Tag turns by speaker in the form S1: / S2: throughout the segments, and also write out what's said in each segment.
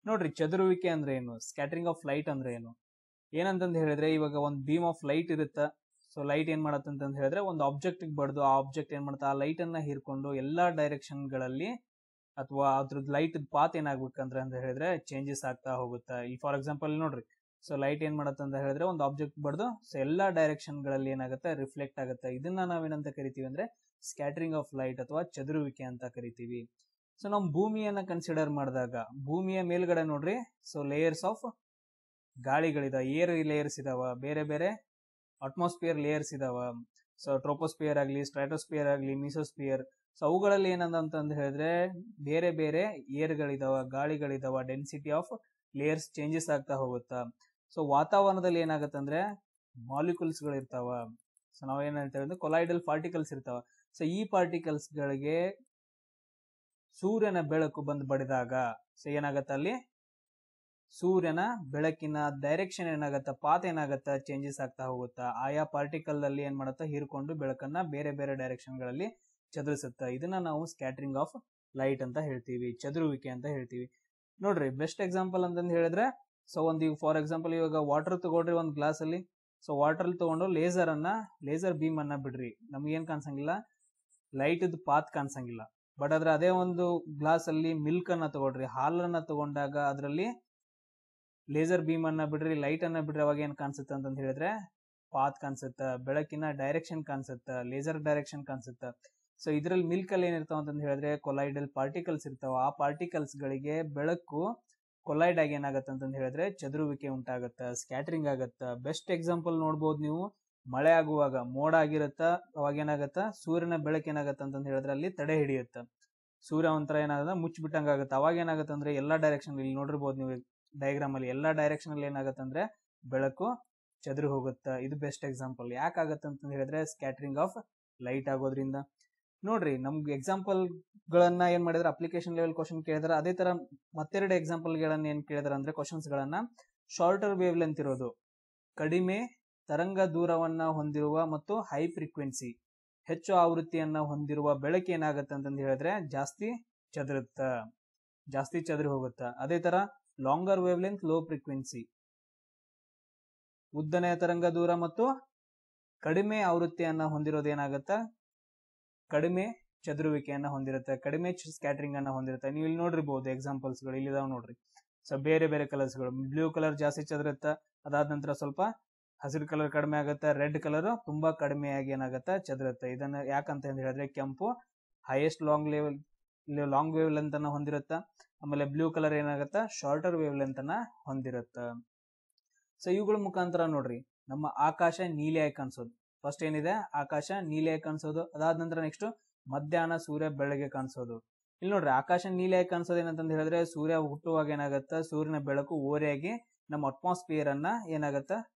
S1: ನೋಡ್ರಿ ಚದುರುವಿಕೆ ಅಂದ್ರೆ ಏನು, ಸ್ಕ್ಯಾಟರಿಂಗ್ ಆಫ್ ಲೈಟ್ ಅಂದ್ರೆ ಏನು ಏನಂತಂದ್ ಹೇಳಿದ್ರೆ, ಇವಾಗ ಒಂದು ಬೀಮ್ ಆಫ್ ಲೈಟ್ ಇರುತ್ತ. ಸೊ ಲೈಟ್ ಏನ್ ಮಾಡತ್ತಂತ ಹೇಳಿದ್ರೆ ಒಂದು ಆಬ್ಜೆಕ್ಟ್ ಬಡ್ದು ಆ ಆಬ್ಜೆಕ್ಟ್ ಏನ್ ಮಾಡುತ್ತೆ, ಆ ಲೈಟ್ ಅನ್ನ ಹೀರ್ಕೊಂಡು ಎಲ್ಲಾ ಡೈರೆಕ್ಷನ್ ಗಳಲ್ಲಿ ಅಥವಾ ಅದ್ರದ್ದು ಲೈಟ್ ಪಾತ್ ಏನಾಗ್ಬೇಕಂದ್ರೆ ಅಂತ ಹೇಳಿದ್ರೆ ಚೇಂಜಸ್ ಆಗ್ತಾ ಹೋಗುತ್ತೆ. ಈ ಫಾರ್ ಎಕ್ಸಾಂಪಲ್ ನೋಡ್ರಿ, ಸೊ ಲೈಟ್ ಏನ್ ಮಾಡತ್ತೆ ಅಂತ ಹೇಳಿದ್ರೆ ಒಂದು ಆಬ್ಜೆಕ್ಟ್ ಬಡ್ದು ಸೊ ಎಲ್ಲಾ ಡೈರೆಕ್ಷನ್ ಗಳಲ್ಲಿ ಏನಾಗುತ್ತೆ, ರಿಫ್ಲೆಕ್ಟ್ ಆಗುತ್ತೆ. ಇದನ್ನ ನಾವೇನಂತ ಕರಿತೀವಿ ಅಂದ್ರೆ ಸ್ಕ್ಯಾಟರಿಂಗ್ ಆಫ್ ಲೈಟ್ ಅಥವಾ ಚದುರುವಿಕೆ ಅಂತ ಕರಿತೀವಿ. ಸೊ ನಾವು ಭೂಮಿಯನ್ನ ಕನ್ಸಿಡರ್ ಮಾಡಿದಾಗ ಭೂಮಿಯ ಮೇಲ್ಗಡೆ ನೋಡ್ರಿ, ಸೊ ಲೇಯರ್ಸ್ ಆಫ್ ಗಾಳಿಗಳಿದಾವ, ಏರ್ ಲೇಯರ್ಸ್ ಇದಾವ, ಬೇರೆ ಬೇರೆ ಅಟ್ಮಾಸ್ಫಿಯರ್ ಲೇಯರ್ಸ್ ಇದಾವ. ಸೊ ಟ್ರೋಪೋಸ್ಫಿಯರ್ ಆಗ್ಲಿ, ಸ್ಟ್ರಾಟೋಸ್ಫಿಯರ್ ಆಗ್ಲಿ, ಮಿಸೋಸ್ಫಿಯರ್. ಸೊ ಅವುಗಳಲ್ಲಿ ಏನಂತ ಹೇಳಿದ್ರೆ ಬೇರೆ ಬೇರೆ ಏರ್ಗಳಿದಾವ, ಗಾಳಿಗಳಿದಾವ, ಡೆನ್ಸಿಟಿ ಆಫ್ ಲೇಯರ್ಸ್ ಚೇಂಜಸ್ ಆಗ್ತಾ ಹೋಗುತ್ತಾ. ಸೊ ವಾತಾವರಣದಲ್ಲಿ ಏನಾಗತ್ತಂದ್ರೆ ಮಾಲಿಕ್ಯೂಲ್ಸ್ ಗಳು ಇರ್ತಾವ. ಸೊ ನಾವೇನ್ ಹೇಳ್ತೇವೆ ಅಂದ್ರೆ ಕೊಲೈಡಲ್ ಪಾರ್ಟಿಕಲ್ಸ್ ಇರ್ತಾವ. ಸೊ ಈ ಪಾರ್ಟಿಕಲ್ಸ್ ಗಳಿಗೆ ಸೂರ್ಯನ ಬೆಳಕು ಬಂದು ಬಡಿದಾಗ ಸೊ ಏನಾಗತ್ತ, ಅಲ್ಲಿ ಸೂರ್ಯನ ಬೆಳಕಿನ ಡೈರೆಕ್ಷನ್ ಏನಾಗತ್ತ, ಪಾತ್ ಏನಾಗತ್ತ, ಚೇಂಜಸ್ ಆಗ್ತಾ ಹೋಗುತ್ತಾ. ಆಯಾ ಪಾರ್ಟಿಕಲ್ ಅಲ್ಲಿ ಏನ್ ಮಾಡತ್ತ, ಹೀರ್ಕೊಂಡು ಬೆಳಕನ್ನ ಬೇರೆ ಬೇರೆ ಡೈರೆಕ್ಷನ್ ಗಳಲ್ಲಿ ಚದುರಿಸುತ್ತ. ಇದನ್ನ ನಾವು ಸ್ಕ್ಯಾಟರಿಂಗ್ ಆಫ್ ಲೈಟ್ ಅಂತ ಹೇಳ್ತೀವಿ, ಚದುರುವಿಕೆ ಅಂತ ಹೇಳ್ತೀವಿ. ನೋಡ್ರಿ ಬೆಸ್ಟ್ ಎಕ್ಸಾಂಪಲ್ ಅಂತಂದ್ ಹೇಳಿದ್ರೆ, ಸೊ ಒಂದು ಫಾರ್ ಎಕ್ಸಾಂಪಲ್ ಇವಾಗ ವಾಟರ್ ತಗೊಳ್ರಿ ಒಂದ್ ಗ್ಲಾಸ್ ಅಲ್ಲಿ. ಸೊ ವಾಟರ್ ತಗೊಂಡು ಲೇಸರ್ ಬೀಮ್ ಅನ್ನ ಬಿಡ್ರಿ, ನಮ್ಗೆ ಏನ್ ಕಾಣಿಸಂಗಿಲ್ಲ, ಲೈಟ್ ಪಾತ್ ಕಾಣಿಸಂಗಿಲ್ಲ. ಬಟ್ ಆದ್ರೆ ಅದೇ ಒಂದು ಗ್ಲಾಸ್ ಅಲ್ಲಿ ಮಿಲ್ಕ್ ಅನ್ನ ತಗೊಳ್ರಿ, ಹಾಲನ್ನ ತಗೊಂಡಾಗ ಅದರಲ್ಲಿ ಲೇಸರ್ ಬೀಮ್ ಅನ್ನ ಬಿಡ್ರಿ, ಲೈಟ್ ಅನ್ನ ಬಿಡ್ರಿ, ಅವಾಗ ಏನ್ ಕಾಣಿಸುತ್ತೆ ಅಂತ ಹೇಳಿದ್ರೆ ಪಾತ್ ಕಾಣಿಸುತ್ತ, ಬೆಳಕಿನ ಡೈರೆಕ್ಷನ್ ಕಾಣಿಸುತ್ತ, ಲೇಸರ್ ಡೈರೆಕ್ಷನ್ ಕಾಣಿಸುತ್ತ. ಸೊ ಇದ್ರಲ್ಲಿ ಮಿಲ್ಕ್ ಅಲ್ಲಿ ಏನಿರ್ತಾವ ಅಂತ ಹೇಳಿದ್ರೆ ಕೊಲೈಡಲ್ ಪಾರ್ಟಿಕಲ್ಸ್ ಇರ್ತಾವ. ಆ ಪಾರ್ಟಿಕಲ್ಸ್ ಗಳಿಗೆ ಬೆಳಕು ಕೊಲೈಡ್ ಆಗಿ ಏನಾಗತ್ತ ಅಂತ ಹೇಳಿದ್ರೆ ಚದುರುವಿಕೆ ಉಂಟಾಗತ್ತ, ಸ್ಕ್ಯಾಟರಿಂಗ್ ಆಗತ್ತ. ಬೆಸ್ಟ್ ಎಕ್ಸಾಂಪಲ್ ನೋಡ್ಬೋದು ನೀವು, ಮಳೆ ಆಗುವಾಗ ಮೋಡ ಆಗಿರತ್ತ, ಅವಾಗ ಏನಾಗತ್ತ, ಸೂರ್ಯನ ಬೆಳಕು ಏನಾಗತ್ತ ಅಂತ ಹೇಳಿದ್ರೆ ಅಲ್ಲಿ ತಡೆ ಹಿಡಿಯುತ್ತ, ಸೂರ್ಯ ಒಂಥರ ಏನಾಗತ್ತ ಮುಚ್ಚಿಬಿಟ್ಟಂಗ ಆಗತ್ತ. ಅವಾಗ ಏನಾಗತ್ತ ಅಂದ್ರೆ ಎಲ್ಲಾ ಡೈರೆಕ್ಷನ್, ಇಲ್ಲಿ ನೋಡಿರ್ಬೋದು ನೀವು ಡಯಾಗ್ರಾಮ್ ಅಲ್ಲಿ, ಎಲ್ಲಾ ಡೈರೆಕ್ಷನ್ ಅಲ್ಲಿ ಏನಾಗತ್ತ ಅಂದ್ರೆ ಬೆಳಕು ಚದುರು ಹೋಗುತ್ತ. ಇದು ಬೆಸ್ಟ್ ಎಕ್ಸಾಂಪಲ್. ಯಾಕಾಗತ್ತ ಅಂತ ಹೇಳಿದ್ರೆ ಸ್ಕ್ಯಾಟರಿಂಗ್ ಆಫ್ ಲೈಟ್ ಆಗೋದ್ರಿಂದ. ನೋಡ್ರಿ ನಮ್ಗೆ ಎಕ್ಸಾಂಪಲ್ ಗಳನ್ನ ಏನ್ ಮಾಡಿದ್ರೆ ಅಪ್ಲಿಕೇಶನ್ ಲೆವೆಲ್ ಕ್ವಶನ್ ಕೇಳಿದ್ರೆ, ಅದೇ ತರ ಮತ್ತೆರಡು ಎಕ್ಸಾಂಪಲ್ ಗಳನ್ನ ಏನ್ ಕೇಳಿದಾರೆ ಅಂದ್ರೆ ಕ್ವಶನ್ಸ್ ಗಳನ್ನ ಶಾರ್ಟರ್ ವೇವ್ ಲೆಂತ್ ಇರೋದು, ಕಡಿಮೆ ತರಂಗ ದೂರವನ್ನ ಹೊಂದಿರುವ ಮತ್ತು ಹೈ ಫ್ರೀಕ್ವೆನ್ಸಿ ಹೆಚ್ಚು ಆವೃತ್ತಿಯನ್ನ ಹೊಂದಿರುವ ಬೆಳಕು ಏನಾಗತ್ತೆ ಅಂತಂದು ಹೇಳಿದ್ರೆ ಜಾಸ್ತಿ ಚದುರಿ ಹೋಗುತ್ತ. ಅದೇ ತರ longer wave length, low frequency, ಉದ್ದನೆಯ ತರಂಗ ದೂರ ಮತ್ತು ಕಡಿಮೆ ಆವೃತ್ತಿಯನ್ನ ಹೊಂದಿರೋದು ಏನಾಗತ್ತ, ಕಡಿಮೆ ಚದುರುವಿಕೆಯನ್ನ ಹೊಂದಿರುತ್ತೆ, ಕಡಿಮೆ ಸ್ಕ್ಯಾಟರಿಂಗ್ ಅನ್ನ ಹೊಂದಿರುತ್ತೆ. ನೀವು ಇಲ್ಲಿ ನೋಡಿರ್ಬಹುದು ಎಕ್ಸಾಂಪಲ್ಸ್ ಗಳು ಇಲ್ಲಿದಾವ್ ನೋಡ್ರಿ. ಸೊ ಬೇರೆ ಬೇರೆ ಕಲರ್ಸ್ ಗಳು, ಬ್ಲೂ ಕಲರ್ ಜಾಸ್ತಿ ಚದುರುತ್ತೆ, ಅದಾದ ನಂತರ ಸ್ವಲ್ಪ ಹಸಿರು ಕಲರ್ ಕಡಿಮೆ ಆಗುತ್ತೆ, ರೆಡ್ ಕಲರ್ ತುಂಬಾ ಕಡಿಮೆಯಾಗಿ ಏನಾಗುತ್ತೆ, ಚದುರುತ್ತೆ. ಇದನ್ನ ಯಾಕಂತ ಹೇಳಿದ್ರೆ ಕೆಂಪು ಹೈಯೆಸ್ಟ್ ಲಾಂಗ್ ವೇವ್ ಲೆಂತ್ ಅನ್ನ ಹೊಂದಿರುತ್ತ, ಆಮೇಲೆ ಬ್ಲೂ ಕಲರ್ ಏನಾಗತ್ತ, ಶಾರ್ಟರ್ ವೇವ್ ಲೆಂತ್ ಅನ್ನ ಹೊಂದಿರುತ್ತ. ಸೊ ಇವುಗಳ ಮುಖಾಂತರ ನೋಡ್ರಿ ನಮ್ಮ ಆಕಾಶ ನೀಲಿಯಾಗಿ ಕಾಣಿಸೋದು. ಫಸ್ಟ್ ಏನಿದೆ, ಆಕಾಶ ನೀಲಿಯಾಗಿ ಕಾಣಿಸೋದು. ಅದಾದ ನಂತರ ನೆಕ್ಸ್ಟ್ ಮಧ್ಯಾಹ್ನ ಸೂರ್ಯ ಬೆಳಗ್ಗೆ ಕಾಣಿಸೋದು. ಇಲ್ಲಿ ನೋಡ್ರಿ ಆಕಾಶ ನೀಲಿಯಾಗಿ ಕಾಣಿಸೋದು ಏನಂತ ಹೇಳಿದ್ರೆ ಸೂರ್ಯ ಹುಟ್ಟುವಾಗ ಏನಾಗತ್ತ, ಸೂರ್ಯನ ಬೆಳಕು ಓರೆಯಾಗಿ ನಮ್ಮ ಅಟ್ಮಾಸ್ಫಿಯರ್ ಅನ್ನ ಏನಾಗತ್ತ,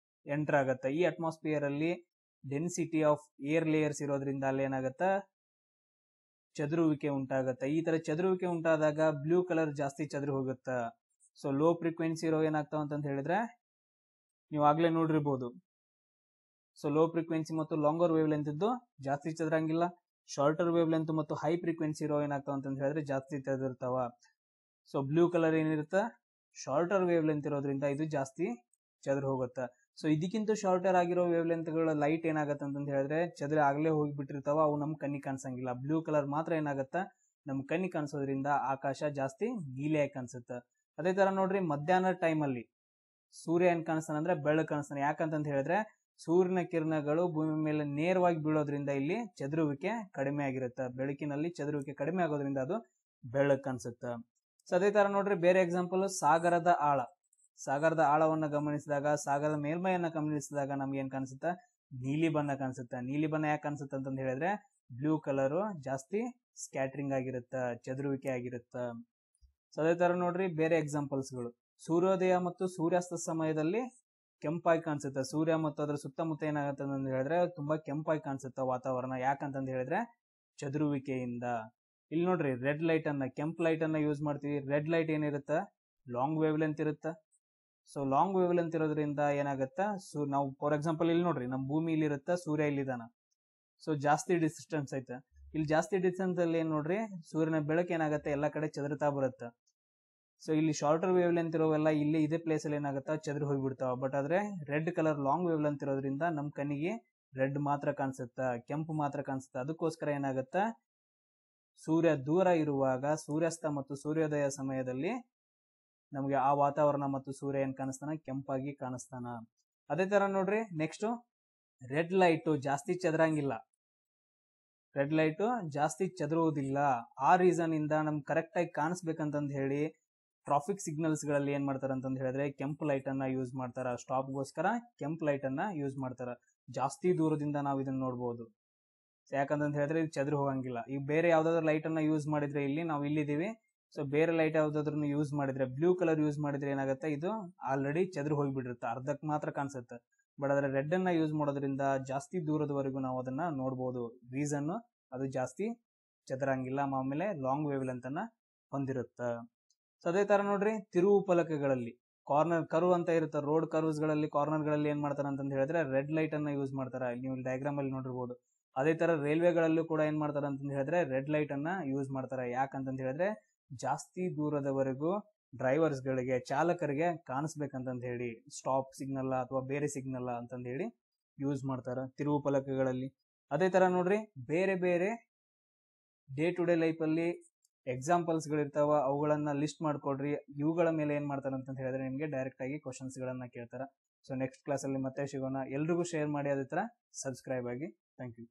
S1: ಎಂಟರ್ ಆಗತ್ತ. ಈ ಅಟ್ಮಾಸ್ಫಿಯರ್ ಅಲ್ಲಿ ಡೆನ್ಸಿಟಿ ಆಫ್ ಏರ್ ಲೇಯರ್ಸ್ ಇರೋದ್ರಿಂದ ಅಲ್ಲಿ ಏನಾಗತ್ತ, ಚದುರುವಿಕೆ ಉಂಟಾಗತ್ತ. ಈ ತರ ಚದುರುವಿಕೆ ಉಂಟಾದಾಗ ಬ್ಲೂ ಕಲರ್ ಜಾಸ್ತಿ ಚದುರು ಹೋಗುತ್ತ. ಸೊ ಲೋ ಫ್ರೀಕ್ವೆನ್ಸಿ ಇರೋ ಏನಾಗ್ತಾವ ಅಂತ ಹೇಳಿದ್ರೆ ನೀವು ಆಗ್ಲೇ ನೋಡಿರ್ಬೋದು. ಸೊ ಲೋ ಫ್ರೀಕ್ವೆನ್ಸಿ ಮತ್ತು ಲಾಂಗರ್ ವೇವ್ ಲೆಂತ್ ಇದ್ದು ಜಾಸ್ತಿ ಚದರಂಗಿಲ್ಲ. ಶಾರ್ಟರ್ ವೇವ್ ಲೆಂತ್ ಮತ್ತು ಹೈ ಫ್ರೀಕ್ವೆನ್ಸಿ ಇರೋ ಏನಾಗ್ತಾವ ಅಂತ ಹೇಳಿದ್ರೆ ಜಾಸ್ತಿ ಚದುರ್ತಾವ. ಸೊ ಬ್ಲೂ ಕಲರ್ ಏನಿರುತ್ತ, ಶಾರ್ಟರ್ ವೇವ್ ಲೆಂತ್ ಇರೋದ್ರಿಂದ ಇದು ಜಾಸ್ತಿ ಚದುರು ಹೋಗುತ್ತ. ಸೊ ಇದಕ್ಕಿಂತ ಶಾರ್ಟರ್ ಆಗಿರೋ ವೇವ್ ಲೆಂತ್ ಗಳ ಲೈಟ್ ಏನಾಗತ್ತ ಅಂತ ಹೇಳಿದ್ರೆ ಚದುರು ಆಗ್ಲೇ ಹೋಗಿಬಿಟ್ಟಿರ್ತಾವ, ಅವು ನಮ್ ಕಣ್ಣಿಗೆ ಕಾಣಿಸಂಗಿಲ್ಲ. ಬ್ಲೂ ಕಲರ್ ಮಾತ್ರ ಏನಾಗತ್ತ, ನಮ್ ಕಣ್ಣಿಗೆ ಕಾಣಿಸೋದ್ರಿಂದ ಆಕಾಶ ಜಾಸ್ತಿ ನೀಲಿಯಾಗಿ ಕಾಣಿಸುತ್ತ. ಅದೇ ತರ ನೋಡ್ರಿ ಮಧ್ಯಾಹ್ನ ಟೈಮ್ ಅಲ್ಲಿ ಸೂರ್ಯ ಏನ್ ಕಾಣಿಸ್ತಾನೆ ಅಂದ್ರೆ ಬೆಳಕು ಕಾಣಿಸ್ತಾನೆ. ಯಾಕಂತ ಹೇಳಿದ್ರೆ ಸೂರ್ಯನ ಕಿರಣಗಳು ಭೂಮಿ ಮೇಲೆ ನೇರವಾಗಿ ಬೀಳೋದ್ರಿಂದ ಇಲ್ಲಿ ಚದುರುವಿಕೆ ಕಡಿಮೆ ಆಗಿರುತ್ತೆ. ಬೆಳಕಿನಲ್ಲಿ ಚದುರುವಿಕೆ ಕಡಿಮೆ ಆಗೋದ್ರಿಂದ ಅದು ಬೆಳಕು ಕಾಣಿಸುತ್ತ. ಸೊ ಅದೇ ತರ ನೋಡ್ರಿ ಬೇರೆ ಎಕ್ಸಾಂಪಲ್, ಸಾಗರದ ಆಳವನ್ನ ಗಮನಿಸಿದಾಗ, ಸಾಗರದ ಮೇಲ್ಮೈಯನ್ನ ಗಮನಿಸಿದಾಗ ನಮ್ಗೆ ಏನ್ ಕಾಣಿಸುತ್ತ, ನೀಲಿ ಬಣ್ಣ ಕಾಣಿಸುತ್ತ. ನೀಲಿ ಬಣ್ಣ ಯಾಕೆ ಕಾಣಿಸುತ್ತ ಅಂತ ಹೇಳಿದ್ರೆ ಬ್ಲೂ ಕಲರ್ ಜಾಸ್ತಿ ಸ್ಕ್ಯಾಟರಿಂಗ್ ಆಗಿರುತ್ತ, ಚದುರುವಿಕೆ ಆಗಿರುತ್ತ. ಸೊ ಅದೇ ತರ ನೋಡ್ರಿ ಬೇರೆ ಎಕ್ಸಾಂಪಲ್ಸ್ ಗಳು, ಸೂರ್ಯೋದಯ ಮತ್ತು ಸೂರ್ಯಾಸ್ತ ಸಮಯದಲ್ಲಿ ಕೆಂಪಾಗಿ ಕಾಣಿಸುತ್ತೆ. ಸೂರ್ಯ ಮತ್ತು ಅದರ ಸುತ್ತಮುತ್ತ ಏನಾಗುತ್ತೆ ಅಂತ ಹೇಳಿದ್ರೆ ತುಂಬಾ ಕೆಂಪಾಗಿ ಕಾಣಿಸುತ್ತೆ ವಾತಾವರಣ. ಯಾಕಂತಂದ ಹೇಳಿದ್ರೆ ಚದುರುವಿಕೆಯಿಂದ. ಇಲ್ಲಿ ನೋಡ್ರಿ ರೆಡ್ ಲೈಟ್ ಅನ್ನ, ಕೆಂಪು ಲೈಟ್ ಅನ್ನ ಯೂಸ್ ಮಾಡ್ತೀವಿ. ರೆಡ್ ಲೈಟ್ ಏನಿರುತ್ತ, ಲಾಂಗ್ ವೇವ್ ಲೆಂತ್ ಇರುತ್ತ. ಸೊ ಲಾಂಗ್ ವೇವ್ ಲೆಂತ್ ಇರೋದ್ರಿಂದ ಏನಾಗತ್ತ, ನಾವು ಫಾರ್ ಎಕ್ಸಾಂಪಲ್ ಇಲ್ಲಿ ನೋಡ್ರಿ ನಮ್ಮ ಭೂಮಿ ಇಲ್ಲಿ ಇರುತ್ತ, ಸೂರ್ಯ ಇಲ್ಲಿದಾನ. ಸೊ ಜಾಸ್ತಿ ಡಿಸ್ಟೆನ್ಸ್ ಐತೆ. ಇಲ್ಲಿ ಜಾಸ್ತಿ ಡಿಸ್ಟೆನ್ಸ್ ಅಲ್ಲಿ ಏನ್ ನೋಡ್ರಿ ಸೂರ್ಯನ ಬೆಳಕು ಏನಾಗತ್ತೆ ಎಲ್ಲಾ ಕಡೆ ಚದುರ್ತಾ ಬರುತ್ತೆ. ಸೊ ಇಲ್ಲಿ ಶಾರ್ಟರ್ ವೇವ್ ಲೆಂತ್ ಇರೋವೆಲ್ಲ ಇಲ್ಲಿ ಇದೇ ಪ್ಲೇಸ್ ಅಲ್ಲಿ ಏನಾಗುತ್ತಾ ಚದುರು ಹೋಗ್ಬಿಡ್ತಾವ. ಬಟ್ ಆದ್ರೆ red colour long wavelength ಇರೋದ್ರಿಂದ ನಮ್ ಕಣ್ಣಿಗೆ ರೆಡ್ ಮಾತ್ರ ಕಾಣಿಸುತ್ತ, ಕೆಂಪು ಮಾತ್ರ ಕಾಣಿಸುತ್ತೆ. ಅದಕ್ಕೋಸ್ಕರ ಏನಾಗುತ್ತಾ ಸೂರ್ಯ ದೂರ ಇರುವಾಗ ಸೂರ್ಯಾಸ್ತ ಮತ್ತು ಸೂರ್ಯೋದಯ ಸಮಯದಲ್ಲಿ ನಮಗೆ ಆ ವಾತಾವರಣ ಮತ್ತು ಸೂರ್ಯ ಏನ್ ಕಾಣಿಸ್ತಾನ, ಕೆಂಪಾಗಿ ಕಾಣಿಸ್ತಾನ. ಅದೇ ತರ ನೋಡ್ರಿ ನೆಕ್ಸ್ಟ್ ರೆಡ್ ಲೈಟ್ ಜಾಸ್ತಿ ಚದರಂಗಿಲ್ಲ, ರೆಡ್ ಲೈಟ್ ಜಾಸ್ತಿ ಚದುರುವುದಿಲ್ಲ. ಆ ರೀಸನ್ ಇಂದ ನಮ್ಗೆ ಕರೆಕ್ಟ್ ಆಗಿ ಕಾಣಿಸ್ಬೇಕಂತಂದ್ ಹೇಳಿ ಟ್ರಾಫಿಕ್ ಸಿಗ್ನಲ್ಸ್ ಗಳಲ್ಲಿ ಏನ್ ಮಾಡ್ತಾರ ಅಂತಂದ್ ಹೇಳಿದ್ರೆ ಕೆಂಪು ಲೈಟ್ ಅನ್ನ ಯೂಸ್ ಮಾಡ್ತಾರ. ಸ್ಟಾಪ್ಗೋಸ್ಕರ ಕೆಂಪು ಲೈಟ್ ಅನ್ನ ಯೂಸ್ ಮಾಡ್ತಾರ. ಜಾಸ್ತಿ ದೂರದಿಂದ ನಾವು ಇದನ್ನ ನೋಡ್ಬೋದು. ಯಾಕಂತಂದ್ ಹೇಳಿದ್ರೆ ಇದು ಚದುರು ಹೋಗಂಗಿಲ್ಲ. ಈಗ ಬೇರೆ ಯಾವ್ದಾದ್ರು ಲೈಟ್ ಅನ್ನ ಯೂಸ್ ಮಾಡಿದ್ರೆ ಇಲ್ಲಿ ನಾವು ಇಲ್ಲಿದ್ದೀವಿ, ಸೊ ಬೇರೆ ಲೈಟ್ ಯಾವ್ದಾದ್ರು ಯೂಸ್ ಮಾಡಿದ್ರೆ ಬ್ಲೂ ಕಲರ್ ಯೂಸ್ ಮಾಡಿದ್ರೆ ಏನಾಗುತ್ತೆ, ಇದು ಆಲ್ರೆಡಿ ಚದುರು ಹೋಗ್ಬಿಟ್ಟಿರುತ್ತೆ, ಅರ್ಧಕ್ ಮಾತ್ರ ಕಾಣಿಸುತ್ತೆ. ಬಟ್ ಆದ್ರೆ ರೆಡ್ ಅನ್ನ ಯೂಸ್ ಮಾಡೋದ್ರಿಂದ ಜಾಸ್ತಿ ದೂರದವರೆಗೂ ನಾವು ಅದನ್ನ ನೋಡ್ಬೋದು. ರೀಸನ್ ಅದು ಜಾಸ್ತಿ ಚದರಂಗಿಲ್ಲ, ಆಮೇಲೆ ಲಾಂಗ್ ವೇವ್ ಲೆಂತ್ ಅನ್ನ ಹೊಂದಿರುತ್ತ. ಸೊ ಅದೇ ತರ ನೋಡ್ರಿ ತಿರುವು ಫಲಕಗಳಲ್ಲಿ ಕಾರ್ನರ್ ಕರ್ವ್ ಅಂತ ಇರುತ್ತೆ, ರೋಡ್ ಕರ್ವ್ಸ್ ಗಳಲ್ಲಿ ಕಾರ್ನರ್ ಗಳಲ್ಲಿ ಏನ್ ಮಾಡ್ತಾರ ಅಂತ ಹೇಳಿದ್ರೆ ರೆಡ್ ಲೈಟ್ ಅನ್ನ ಯೂಸ್ ಮಾಡ್ತಾರ. ನೀವು ಡಯಾಗ್ರಾಮ್ ಅಲ್ಲಿ ನೋಡಿರ್ಬೋದು. ಅದೇ ತರ ರೈಲ್ವೆಗಳಲ್ಲೂ ಕೂಡ ಏನ್ ಮಾಡ್ತಾರ ಅಂತ ಹೇಳಿದ್ರೆ ರೆಡ್ ಲೈಟ್ ಅನ್ನ ಯೂಸ್ ಮಾಡ್ತಾರ. ಯಾಕಂತಂತ ಹೇಳಿದ್ರೆ ಜಾಸ್ತಿ ದೂರದವರೆಗೂ ಡ್ರೈವರ್ಸ್ ಗಳಿಗೆ, ಚಾಲಕರಿಗೆ ಕಾಣಿಸ್ಬೇಕಂತಂತ ಹೇಳಿ ಸ್ಟಾಪ್ ಸಿಗ್ನಲ್ ಅಥವಾ ಬೇರೆ ಸಿಗ್ನಲ್ ಅಂತಂದ ಹೇಳಿ ಯೂಸ್ ಮಾಡ್ತಾರ ತಿರುವು ಫಲಕಗಳಲ್ಲಿ. ಅದೇ ತರ ನೋಡ್ರಿ ಬೇರೆ ಬೇರೆ ಡೇ ಟು ಡೇ ಲೈಫ್ ಅಲ್ಲಿ ಎಕ್ಸಾಂಪಲ್ಸ್ ಗಳಿರ್ತಾವ, ಅವುಗಳನ್ನ ಲಿಸ್ಟ್ ಮಾಡ್ಕೊಡ್ರಿ. ಇವುಗಳ ಮೇಲೆ ಏನ್ ಮಾಡ್ತಾರ ಅಂತ ಹೇಳಿದ್ರೆ ನಿಮ್ಗೆ ಡೈರೆಕ್ಟ್ ಆಗಿ ಕ್ವಶನ್ಸ್ ಗಳನ್ನ ಕೇಳ್ತಾರ. ಸೊ ನೆಕ್ಸ್ಟ್ ಕ್ಲಾಸ್ ಅಲ್ಲಿ ಮತ್ತೆ ಸಿಗೋಣ. ಎಲ್ರಿಗೂ ಶೇರ್ ಮಾಡಿ, ಅದೇ ತರ ಸಬ್ಸ್ಕ್ರೈಬ್ ಆಗಿ. Thank you.